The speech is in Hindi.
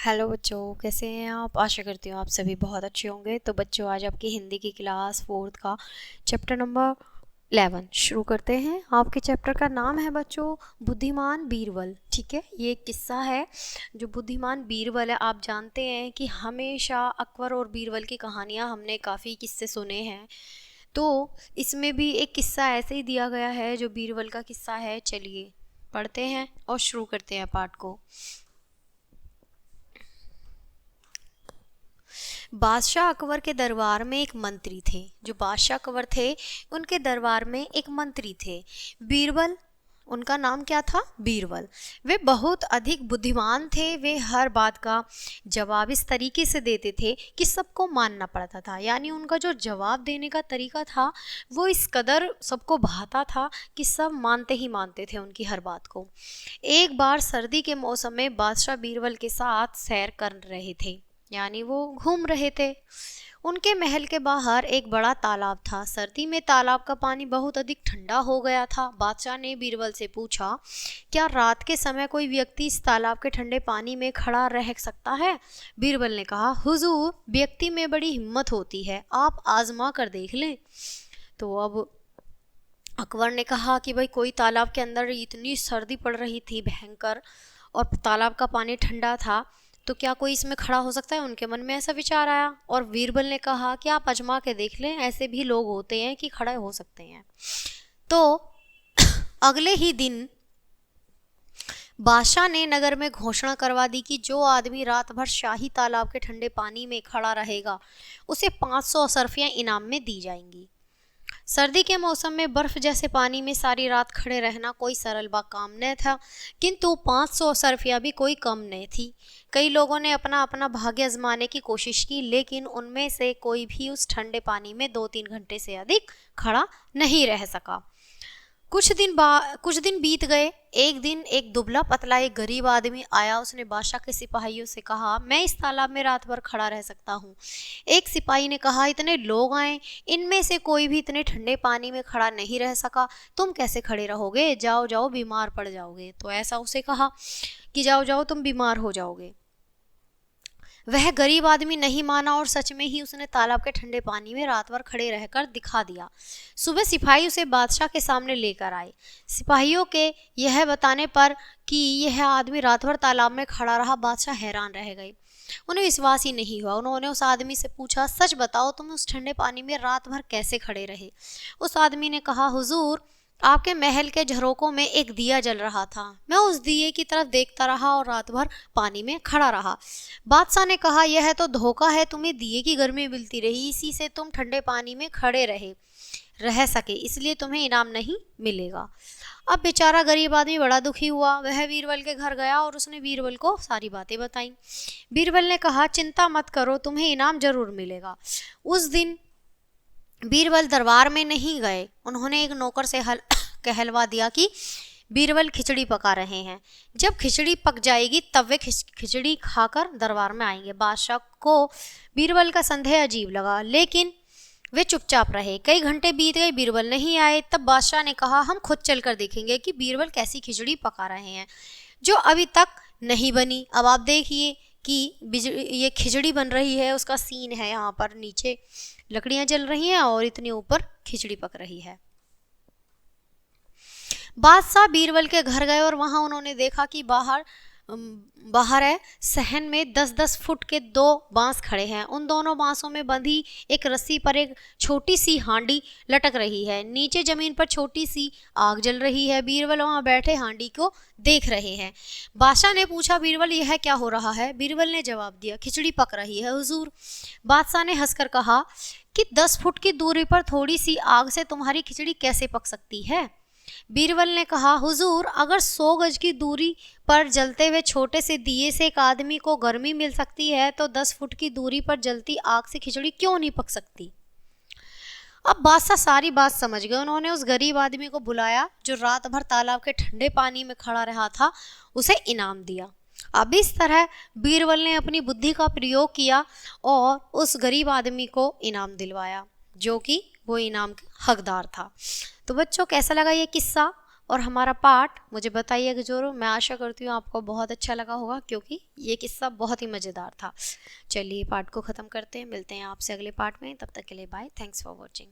हेलो बच्चों, कैसे हैं आप। आशा करती हूँ आप सभी बहुत अच्छे होंगे। तो बच्चों, आज आपकी हिंदी की क्लास 4th का चैप्टर नंबर 11 शुरू करते हैं। आपके चैप्टर का नाम है बच्चों बुद्धिमान बीरबल। ठीक है, ये एक किस्सा है जो बुद्धिमान बीरबल है। आप जानते हैं कि हमेशा अकबर और बीरबल की कहानियाँ हमने काफ़ी किस्से सुने हैं, तो इसमें भी एक किस्सा ऐसे ही दिया गया है जो बीरबल का किस्सा है। चलिए पढ़ते हैं और शुरू करते हैं पाठ को। बादशाह अकबर के दरबार में एक मंत्री थे। जो बादशाह अकबर थे उनके दरबार में एक मंत्री थे, बीरबल। उनका नाम क्या था? बीरबल। वे बहुत अधिक बुद्धिमान थे। वे हर बात का जवाब इस तरीके से देते थे कि सबको मानना पड़ता था। यानी उनका जो जवाब देने का तरीका था वो इस कदर सबको भाता था कि सब मानते ही मानते थे उनकी हर बात को। एक बार सर्दी के मौसम में बादशाह बीरबल के साथ सैर कर रहे थे, यानी वो घूम रहे थे। उनके महल के बाहर एक बड़ा तालाब था। सर्दी में तालाब का पानी बहुत अधिक ठंडा हो गया था। बादशाह ने बीरबल से पूछा, क्या रात के समय कोई व्यक्ति इस तालाब के ठंडे पानी में खड़ा रह सकता है? बीरबल ने कहा, हुजूर, व्यक्ति में बड़ी हिम्मत होती है, आप आजमा कर देख लें। तो अब अकबर ने कहा कि भाई, कोई तालाब के अंदर इतनी सर्दी पड़ रही थी भयंकर और तालाब का पानी ठंडा था, तो क्या कोई इसमें खड़ा हो सकता है? उनके मन में ऐसा विचार आया। और बीरबल ने कहा कि आप आजमा के देख लें, ऐसे भी लोग होते हैं कि खड़े हो सकते हैं। तो अगले ही दिन बादशाह ने नगर में घोषणा करवा दी कि जो आदमी रात भर शाही तालाब के ठंडे पानी में खड़ा रहेगा उसे 500 असरफियां इनाम में दी जाएंगी। सर्दी के मौसम में बर्फ जैसे पानी में सारी रात खड़े रहना कोई सरल काम न था, किंतु 500 सरफिया भी कोई कम नहीं थी। कई लोगों ने अपना अपना भाग्य आजमाने की कोशिश की, लेकिन उनमें से कोई भी उस ठंडे पानी में 2-3 घंटे से अधिक खड़ा नहीं रह सका। कुछ दिन बीत गए। एक दिन एक दुबला पतला एक गरीब आदमी आया। उसने बादशाह के सिपाहियों से कहा, मैं इस तालाब में रात भर खड़ा रह सकता हूँ। एक सिपाही ने कहा, इतने लोग आए, इनमें से कोई भी इतने ठंडे पानी में खड़ा नहीं रह सका, तुम कैसे खड़े रहोगे? जाओ जाओ, बीमार पड़ जाओगे। तो ऐसा उसे कहा कि जाओ जाओ, तुम बीमार हो जाओगे। वह गरीब आदमी नहीं माना और सच में ही उसने तालाब के ठंडे पानी में रात भर खड़े रहकर दिखा दिया। सुबह सिपाही उसे बादशाह के सामने लेकर आए। सिपाहियों के यह बताने पर कि यह आदमी रात भर तालाब में खड़ा रहा, बादशाह हैरान रह गए। उन्हें विश्वास ही नहीं हुआ। उन्होंने उस आदमी से पूछा, सच बताओ, तुम उस ठंडे पानी में रात भर कैसे खड़े रहे? उस आदमी ने कहा, हुजूर, आपके महल के झरोकों में एक दिया जल रहा था। मैं उस दिए की तरफ देखता रहा और रात भर पानी में खड़ा रहा। बादशाह ने कहा, यह तो धोखा है, तुम्हें दिए की गर्मी मिलती रही, इसी से तुम ठंडे पानी में खड़े रह सके, इसलिए तुम्हें इनाम नहीं मिलेगा। अब बेचारा गरीब आदमी बड़ा दुखी हुआ। वह बीरबल के घर गया और उसने बीरबल को सारी बातें बताई। बीरबल ने कहा, चिंता मत करो, तुम्हें इनाम जरूर मिलेगा। उस दिन बीरबल दरबार में नहीं गए। उन्होंने एक नौकर से कहलवा दिया कि बीरबल खिचड़ी पका रहे हैं, जब खिचड़ी पक जाएगी तब वे खिचड़ी खाकर दरबार में आएंगे। बादशाह को बीरबल का संदेह अजीब लगा, लेकिन वे चुपचाप रहे। कई घंटे बीत गए, बीरबल नहीं आए। तब बादशाह ने कहा, हम खुद चलकर देखेंगे कि बीरबल कैसी खिचड़ी पका रहे हैं जो अभी तक नहीं बनी। अब आप देखिए कि ये खिचड़ी बन रही है, उसका सीन है। यहाँ पर नीचे लकड़ियां जल रही हैं और इतनी ऊपर खिचड़ी पक रही है। बादशाह बीरबल के घर गए और वहां उन्होंने देखा कि बाहर है सहन में 10-10 फुट के 2 बांस खड़े हैं। उन दोनों बांसों में बंधी एक रस्सी पर एक छोटी सी हांडी लटक रही है। नीचे जमीन पर छोटी सी आग जल रही है। बीरबल वहां बैठे हांडी को देख रहे हैं। बादशाह ने पूछा, बीरबल, यह क्या हो रहा है? बीरबल ने जवाब दिया, खिचड़ी पक रही है हुजूर। बादशाह ने हंसकर कहा कि 10 फुट की दूरी पर थोड़ी सी आग से तुम्हारी खिचड़ी कैसे पक सकती है? बीरबल ने कहा, हुजूर, अगर 100 गज की दूरी पर जलते हुए छोटे से दिए से एक आदमी को गर्मी मिल सकती है, तो 10 फुट की दूरी पर जलती आग से खिचड़ी क्यों नहीं पक सकती? अब बादशाह सारी बात समझ गए। उन्होंने उस गरीब आदमी को बुलाया जो रात भर तालाब के ठंडे पानी में खड़ा रहा था, उसे इनाम दिया। अब इस तरह बीरबल ने अपनी बुद्धि का प्रयोग किया और उस गरीब आदमी को इनाम दिलवाया, जो कि वो इनाम का हकदार था। तो बच्चों, कैसा लगा ये किस्सा? और हमारा पाठ मुझे बताइएगा जरूर। मैं आशा करती हूँ आपको बहुत अच्छा लगा होगा, क्योंकि ये किस्सा बहुत ही मज़ेदार था। चलिए पाठ को ख़त्म करते हैं, मिलते हैं आपसे अगले पाठ में। तब तक के लिए बाय, थैंक्स फॉर वॉचिंग।